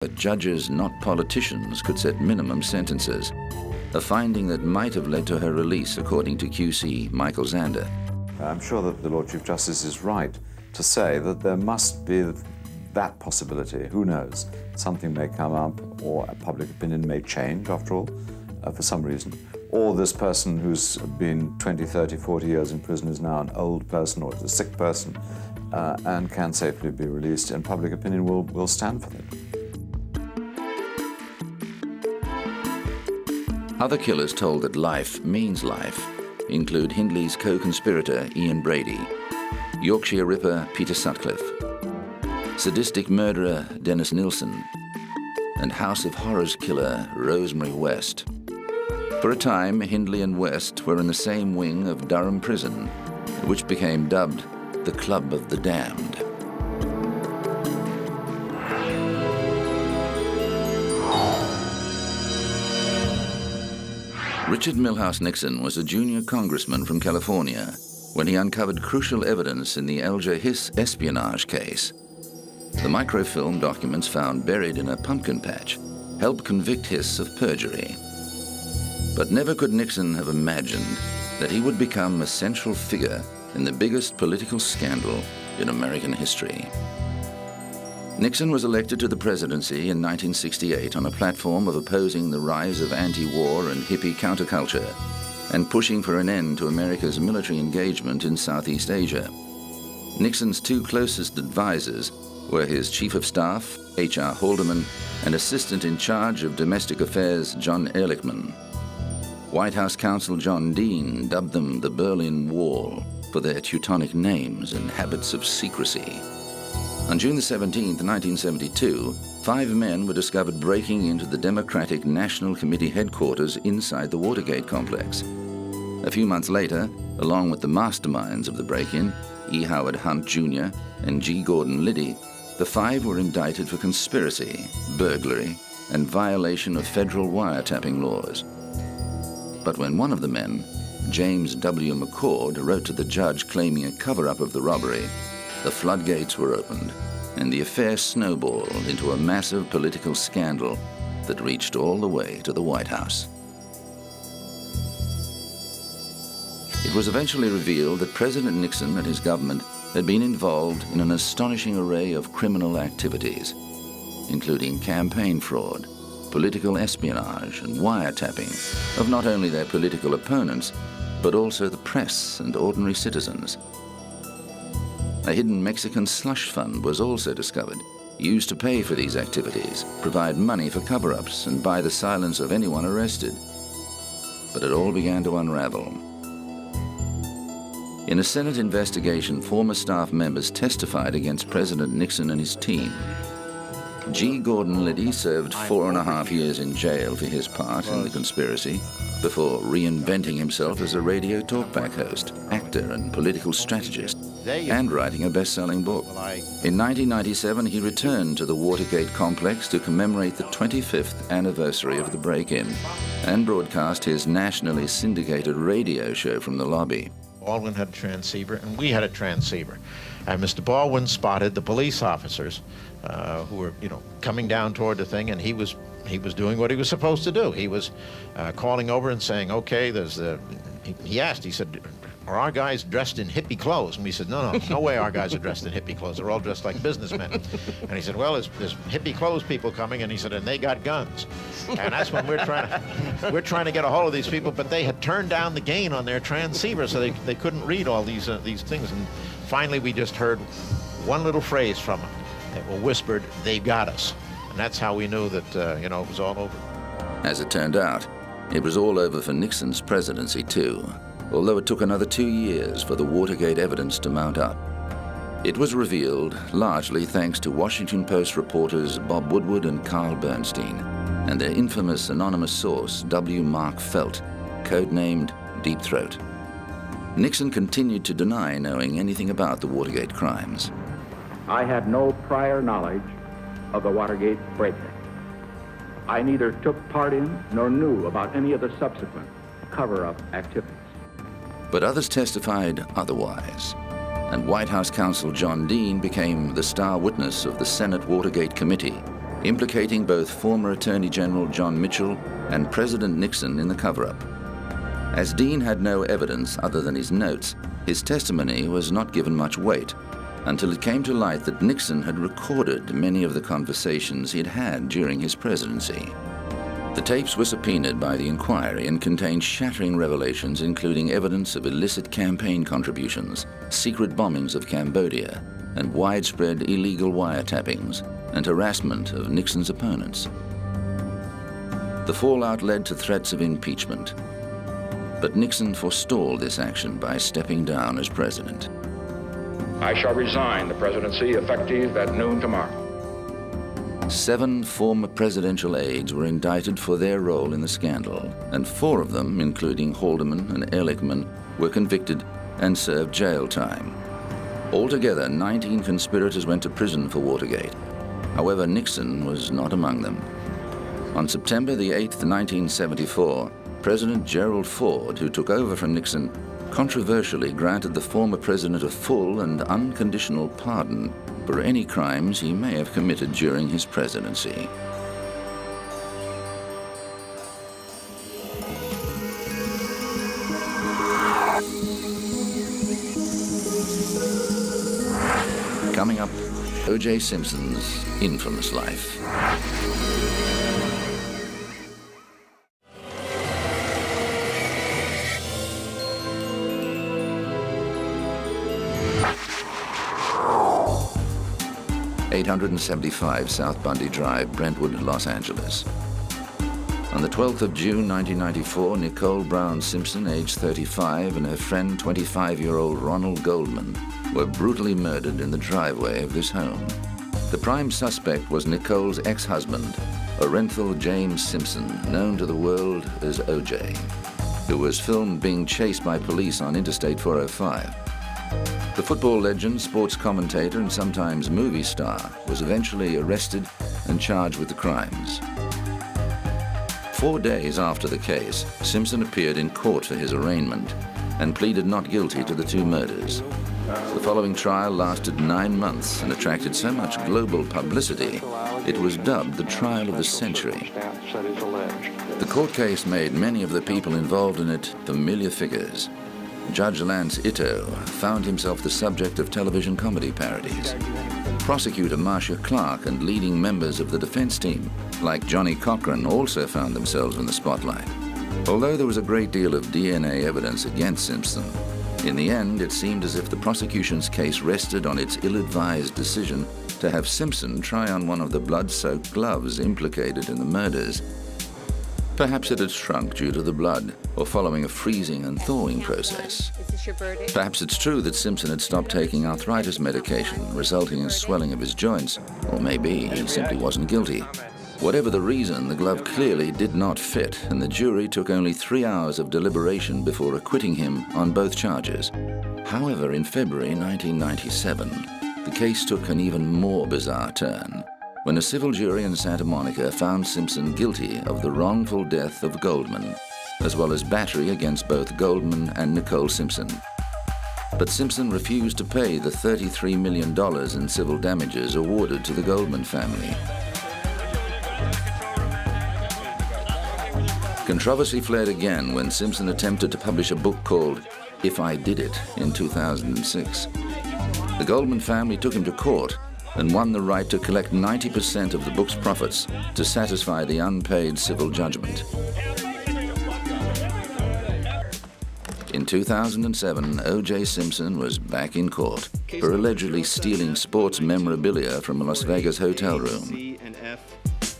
that judges, not politicians, could set minimum sentences, a finding that might have led to her release, according to QC Michael Zander. I'm sure that the Lord Chief Justice is right to say that there must be that possibility. Who knows? Something may come up, or public opinion may change, after all, for some reason. Or this person who's been 20, 30, 40 years in prison is now an old person or is a sick person and can safely be released, and public opinion will stand for that. Other killers told that life means life include Hindley's co-conspirator Ian Brady, Yorkshire Ripper Peter Sutcliffe, sadistic murderer Dennis Nilsson, and House of Horrors killer Rosemary West. For a time, Hindley and West were in the same wing of Durham Prison, which became dubbed the Club of the Damned. Richard Milhouse Nixon was a junior congressman from California when he uncovered crucial evidence in the Alger Hiss espionage case. The microfilm documents found buried in a pumpkin patch helped convict Hiss of perjury. But never could Nixon have imagined that he would become a central figure in the biggest political scandal in American history. Nixon was elected to the presidency in 1968 on a platform of opposing the rise of anti-war and hippie counterculture and pushing for an end to America's military engagement in Southeast Asia. Nixon's two closest advisors were his chief of staff, H.R. Haldeman, and assistant in charge of domestic affairs, John Ehrlichman. White House counsel John Dean dubbed them the Berlin Wall for their Teutonic names and habits of secrecy. On June 17, 1972, 5 men were discovered breaking into the Democratic National Committee headquarters inside the Watergate complex. A few months later, along with the masterminds of the break-in, E. Howard Hunt Jr. and G. Gordon Liddy, the 5 were indicted for conspiracy, burglary, and violation of federal wiretapping laws. But when one of the men, James W. McCord, wrote to the judge claiming a cover-up of the robbery, the floodgates were opened, and the affair snowballed into a massive political scandal that reached all the way to the White House. It was eventually revealed that President Nixon and his government had been involved in an astonishing array of criminal activities, including campaign fraud, political espionage, and wiretapping of not only their political opponents, but also the press and ordinary citizens. A hidden Mexican slush fund was also discovered, used to pay for these activities, provide money for cover-ups, and buy the silence of anyone arrested. But it all began to unravel. In a Senate investigation, former staff members testified against President Nixon and his team. G. Gordon Liddy served 4.5 years in jail for his part in the conspiracy, before reinventing himself as a radio talkback host, actor, and political strategist, and writing a best-selling book. In 1997, he returned to the Watergate complex to commemorate the 25th anniversary of the break-in and broadcast his nationally syndicated radio show from the lobby. Baldwin had a transceiver, and we had a transceiver. And Mr. Baldwin spotted the police officers who were, coming down toward the thing, and he was doing what he was supposed to do. He was calling over and saying, okay, he asked, he said, are our guys dressed in hippie clothes? And we said, no way our guys are dressed in hippie clothes. They're all dressed like businessmen. And he said, well, there's hippie clothes people coming, and he said, and they got guns. And that's when we're trying to get a hold of these people, but they had turned down the gain on their transceiver, so they couldn't read all these things. And finally, we just heard one little phrase from them. They were whispered, they got us. And that's how we knew that, it was all over. As it turned out, it was all over for Nixon's presidency too, although it took another 2 years for the Watergate evidence to mount up. It was revealed largely thanks to Washington Post reporters Bob Woodward and Carl Bernstein and their infamous anonymous source, W. Mark Felt, codenamed Deep Throat. Nixon continued to deny knowing anything about the Watergate crimes. I had no prior knowledge of the Watergate break-in. I neither took part in nor knew about any of the subsequent cover-up activities. But others testified otherwise, and White House counsel John Dean became the star witness of the Senate Watergate Committee implicating both former Attorney General John Mitchell and President Nixon in the cover-up. As Dean had no evidence other than his notes, his testimony was not given much weight until it came to light that Nixon had recorded many of the conversations he'd had during his presidency. The tapes were subpoenaed by the inquiry and contained shattering revelations, including evidence of illicit campaign contributions, secret bombings of Cambodia, and widespread illegal wiretappings and harassment of Nixon's opponents. The fallout led to threats of impeachment, but Nixon forestalled this action by stepping down as president. I shall resign the presidency effective at noon tomorrow. 7 former presidential aides were indicted for their role in the scandal, and 4 of them, including Haldeman and Ehrlichman, were convicted and served jail time. Altogether, 19 conspirators went to prison for Watergate. However, Nixon was not among them. On September the 8th, 1974, President Gerald Ford, who took over from Nixon, controversially granted the former president a full and unconditional pardon for any crimes he may have committed during his presidency. Coming up, O.J. Simpson's infamous life. .875 South Bundy Drive, Brentwood, Los Angeles. On the 12th of June 1994, Nicole Brown Simpson, age 35, and her friend 25-year-old Ronald Goldman were brutally murdered in the driveway of this home. The prime suspect was Nicole's ex-husband, Orenthal James Simpson, known to the world as O.J., who was filmed being chased by police on Interstate 405. The football legend, sports commentator, and sometimes movie star was eventually arrested and charged with the crimes. 4 days after the case, Simpson appeared in court for his arraignment and pleaded not guilty to the 2 murders. The following trial lasted 9 months and attracted so much global publicity, it was dubbed the trial of the century. The court case made many of the people involved in it familiar figures. Judge Lance Ito found himself the subject of television comedy parodies. Prosecutor Marcia Clark and leading members of the defense team, like Johnny Cochran, also found themselves in the spotlight. Although there was a great deal of DNA evidence against Simpson, in the end it seemed as if the prosecution's case rested on its ill-advised decision to have Simpson try on one of the blood-soaked gloves implicated in the murders. Perhaps it had shrunk due to the blood, or following a freezing and thawing process. Perhaps it's true that Simpson had stopped taking arthritis medication, resulting in swelling of his joints, or maybe he simply wasn't guilty. Whatever the reason, the glove clearly did not fit, and the jury took only 3 hours of deliberation before acquitting him on both charges. However, in February 1997, the case took an even more bizarre turn, when a civil jury in Santa Monica found Simpson guilty of the wrongful death of Goldman, as well as battery against both Goldman and Nicole Simpson. But Simpson refused to pay the $33 million in civil damages awarded to the Goldman family. Controversy flared again when Simpson attempted to publish a book called If I Did It in 2006. The Goldman family took him to court and won the right to collect 90% of the book's profits to satisfy the unpaid civil judgment. In 2007, O.J. Simpson was back in court for allegedly stealing sports memorabilia from a Las Vegas hotel room.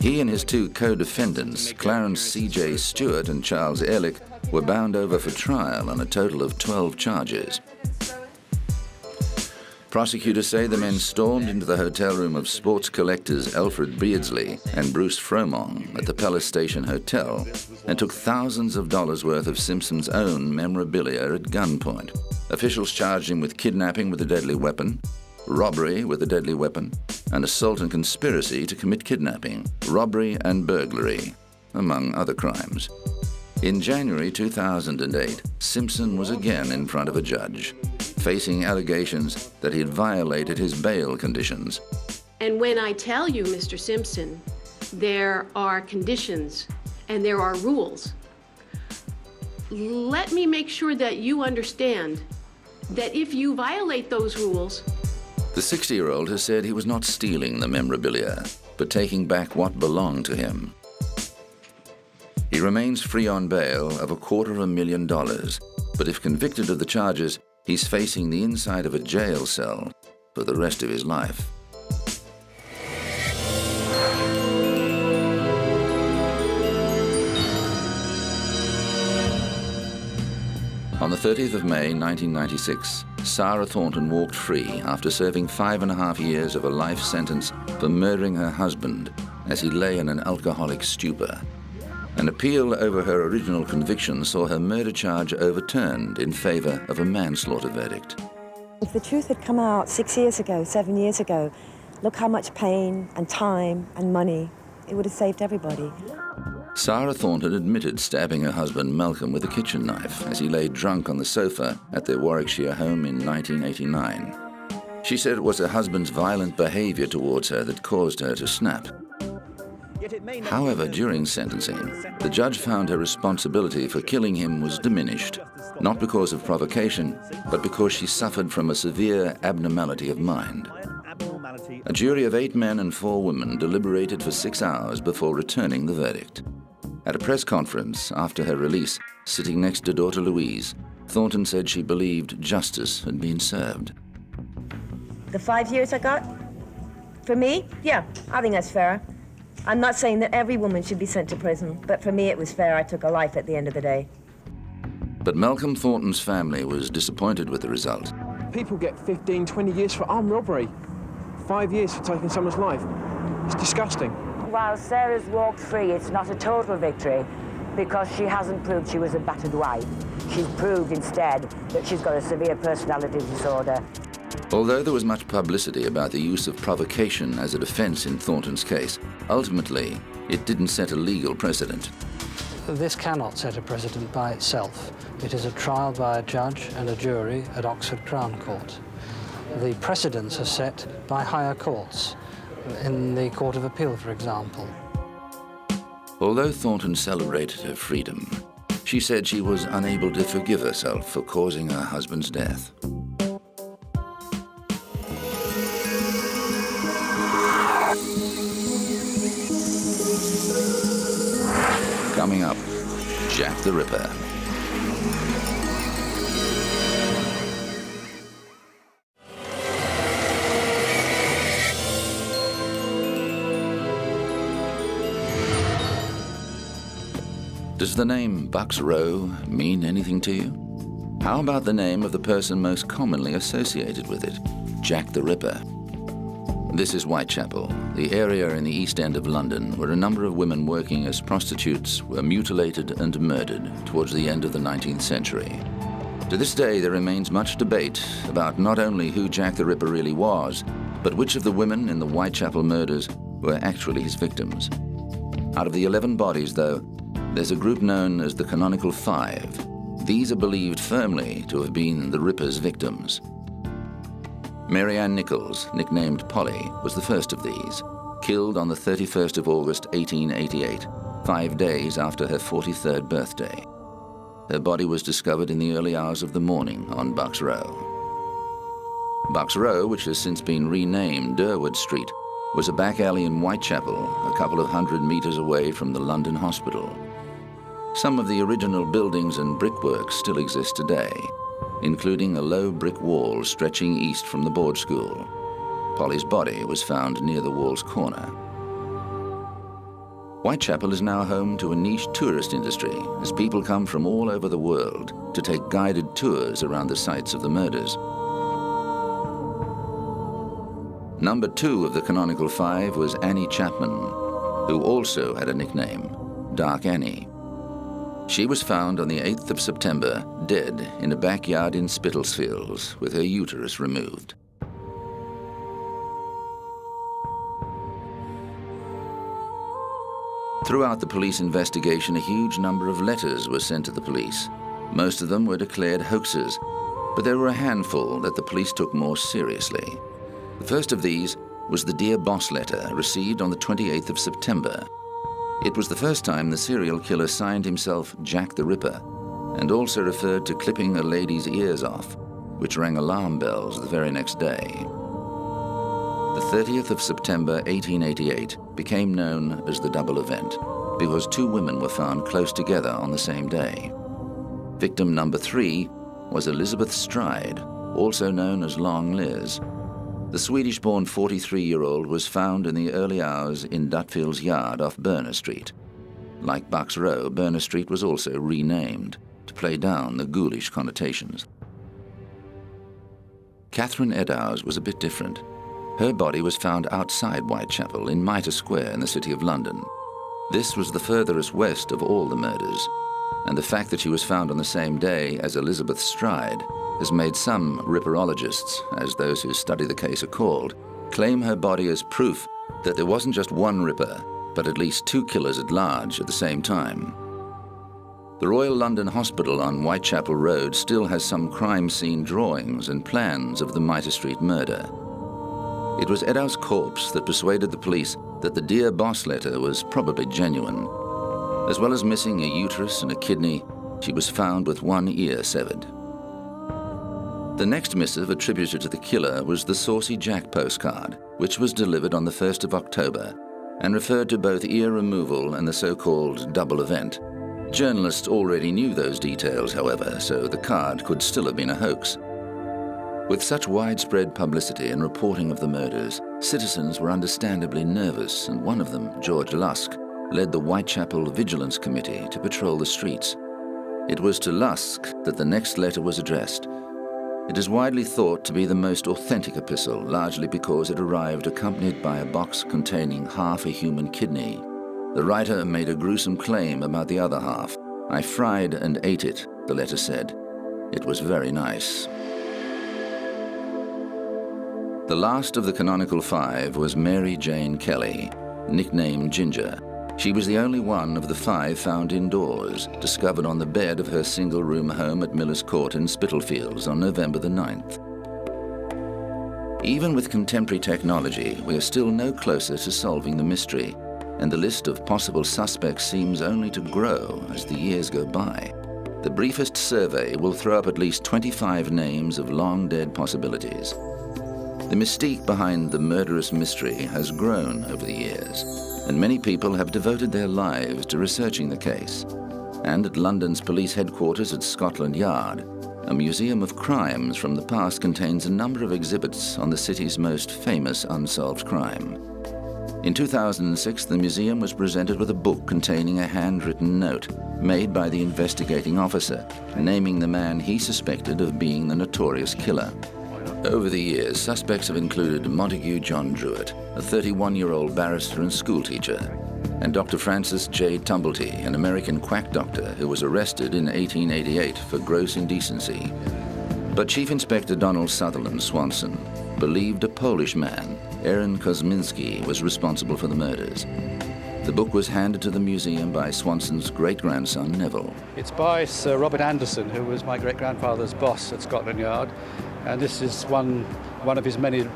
He and his 2 co-defendants, Clarence C.J. Stewart and Charles Ehrlich, were bound over for trial on a total of 12 charges. Prosecutors say the men stormed into the hotel room of sports collectors Alfred Beardsley and Bruce Fromong at the Palace Station Hotel and took thousands of dollars worth of Simpson's own memorabilia at gunpoint. Officials charged him with kidnapping with a deadly weapon, robbery with a deadly weapon, and assault and conspiracy to commit kidnapping, robbery and burglary, among other crimes. In January 2008, Simpson was again in front of a judge, facing allegations that he had violated his bail conditions. And when I tell you, Mr. Simpson, there are conditions and there are rules, let me make sure that you understand that if you violate those rules... The 60-year-old has said he was not stealing the memorabilia, but taking back what belonged to him. He remains free on bail of $250,000, but if convicted of the charges, he's facing the inside of a jail cell for the rest of his life. On the 30th of May, 1996, Sarah Thornton walked free after serving 5.5 years of a life sentence for murdering her husband as he lay in an alcoholic stupor. An appeal over her original conviction saw her murder charge overturned in favor of a manslaughter verdict. If the truth had come out 6 years ago, 7 years ago, look how much pain and time and money it would have saved everybody. Sarah Thornton admitted stabbing her husband Malcolm with a kitchen knife as he lay drunk on the sofa at their Warwickshire home in 1989. She said it was her husband's violent behavior towards her that caused her to snap. However, during sentencing, the judge found her responsibility for killing him was diminished, not because of provocation, but because she suffered from a severe abnormality of mind. A jury of 8 men and 4 women deliberated for 6 hours before returning the verdict. At a press conference after her release, sitting next to daughter Louise, Thornton said she believed justice had been served. The 5 years I got? For me? Yeah, I think that's fair. I'm not saying that every woman should be sent to prison, but for me it was fair. I took a life at the end of the day. But Malcolm Thornton's family was disappointed with the result. People get 15, 20 years for armed robbery. 5 years for taking someone's life. It's disgusting. While Sarah's walked free, it's not a total victory because she hasn't proved she was a battered wife. She's proved instead that she's got a severe personality disorder. Although there was much publicity about the use of provocation as a defense in Thornton's case, ultimately, it didn't set a legal precedent. This cannot set a precedent by itself. It is a trial by a judge and a jury at Oxford Crown Court. The precedents are set by higher courts, in the Court of Appeal, for example. Although Thornton celebrated her freedom, she said she was unable to forgive herself for causing her husband's death. Coming up, Jack the Ripper. Does the name Bucks Row mean anything to you? How about the name of the person most commonly associated with it, Jack the Ripper? This is Whitechapel, the area in the East End of London where a number of women working as prostitutes were mutilated and murdered towards the end of the 19th century. To this day, there remains much debate about not only who Jack the Ripper really was, but which of the women in the Whitechapel murders were actually his victims. Out of the 11 bodies, though, there's a group known as the Canonical Five. These are believed firmly to have been the Ripper's victims. Mary Ann Nichols, nicknamed Polly, was the first of these, killed on the 31st of August 1888, 5 days after her 43rd birthday. Her body was discovered in the early hours of the morning on Bucks Row. Bucks Row, which has since been renamed Durward Street, was a back alley in Whitechapel, a couple of 100 meters away from the London Hospital. Some of the original buildings and brickwork still exist today, including a low brick wall stretching east from the board school. Polly's body was found near the wall's corner. Whitechapel is now home to a niche tourist industry as people come from all over the world to take guided tours around the sites of the murders. Number 2 of the Canonical Five was Annie Chapman, who also had a nickname, Dark Annie. She was found on the 8th of September, dead in a backyard in Spitalsfields with her uterus removed. Throughout the police investigation, a huge number of letters were sent to the police. Most of them were declared hoaxes, but there were a handful that the police took more seriously. The first of these was the Dear Boss letter received on the 28th of September. It was the first time the serial killer signed himself Jack the Ripper, and also referred to clipping a lady's ears off, which rang alarm bells the very next day. The 30th of September 1888 became known as the double event because two women were found close together on the same day. Victim number 3 was Elizabeth Stride, also known as Long Liz. The Swedish-born 43-year-old was found in the early hours in Dutfield's yard off Berner Street. Like Bucks Row, Berner Street was also renamed to play down the ghoulish connotations. Catherine Eddowes was a bit different. Her body was found outside Whitechapel in Mitre Square in the City of London. This was the furthest west of all the murders, and the fact that she was found on the same day as Elizabeth Stride has made some ripperologists, as those who study the case are called, claim her body as proof that there wasn't just one ripper, but at least two killers at large at the same time. The Royal London Hospital on Whitechapel Road still has some crime scene drawings and plans of the Mitre Street murder. It was Eddowes' corpse that persuaded the police that the Dear Boss letter was probably genuine. As well as missing a uterus and a kidney, she was found with one ear severed. The next missive attributed to the killer was the Saucy Jack postcard, which was delivered on the 1st of October and referred to both ear removal and the so-called double event. Journalists already knew those details, however, so the card could still have been a hoax. With such widespread publicity and reporting of the murders, citizens were understandably nervous, and one of them, George Lusk, led the Whitechapel Vigilance Committee to patrol the streets. It was to Lusk that the next letter was addressed. It is widely thought to be the most authentic epistle, largely because it arrived accompanied by a box containing half a human kidney. The writer made a gruesome claim about the other half. "I fried and ate it," the letter said. It was very nice. The last of the canonical five was Mary Jane Kelly, nicknamed Ginger. She was the only one of the 5 found indoors, discovered on the bed of her single-room home at Miller's Court in Spitalfields on November the 9th. Even with contemporary technology, we are still no closer to solving the mystery, and the list of possible suspects seems only to grow as the years go by. The briefest survey will throw up at least 25 names of long-dead possibilities. The mystique behind the murderous mystery has grown over the years, and many people have devoted their lives to researching the case. And at London's police headquarters at Scotland Yard, a museum of crimes from the past contains a number of exhibits on the city's most famous unsolved crime. In 2006, the museum was presented with a book containing a handwritten note made by the investigating officer, naming the man he suspected of being the notorious killer. Over the years, suspects have included Montague John Druitt, a 31-year-old barrister and schoolteacher, and Dr. Francis J. Tumblety, an American quack doctor who was arrested in 1888 for gross indecency. But Chief Inspector Donald Sutherland Swanson believed a Polish man, Aaron Kosminski, was responsible for the murders. The book was handed to the museum by Swanson's great-grandson, Neville. It's by Sir Robert Anderson, who was my great-grandfather's boss at Scotland Yard. And this is one of his many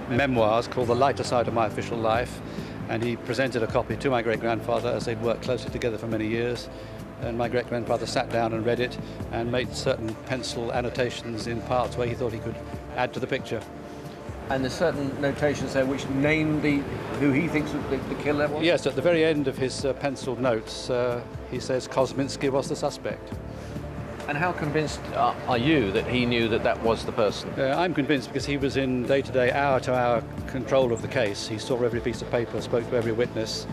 memoirs called The Lighter Side of My Official Life. And he presented a copy to my great-grandfather as they'd worked closely together for many years. And my great-grandfather sat down and read it and made certain pencil annotations in parts where he thought he could add to the picture. And there's certain notations there which name who he thinks the killer was? Yes, at the very end of his penciled notes, he says Kosminski was the suspect. And how convinced are you that he knew that was the person? I'm convinced because he was in day-to-day, hour-to-hour control of the case. He saw every piece of paper, spoke to every witness,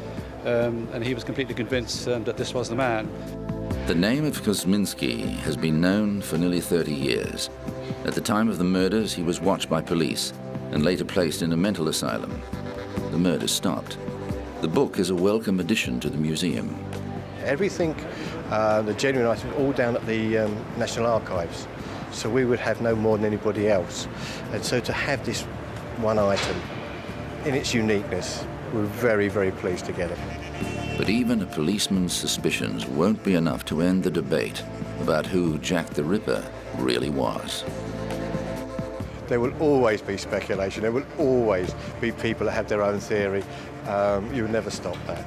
and he was completely convinced that this was the man. The name of Kosminski has been known for nearly 30 years. At the time of the murders, he was watched by police and later placed in a mental asylum. The murders stopped. The book is a welcome addition to the museum. Everything, the genuine items, all down at the National Archives. So we would have no more than anybody else. And so to have this one item in its uniqueness, we're very, very pleased to get it. But even a policeman's suspicions won't be enough to end the debate about who Jack the Ripper really was. There will always be speculation. There will always be people that have their own theory. You'll never stop that.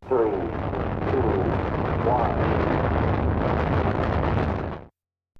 Three, two, one.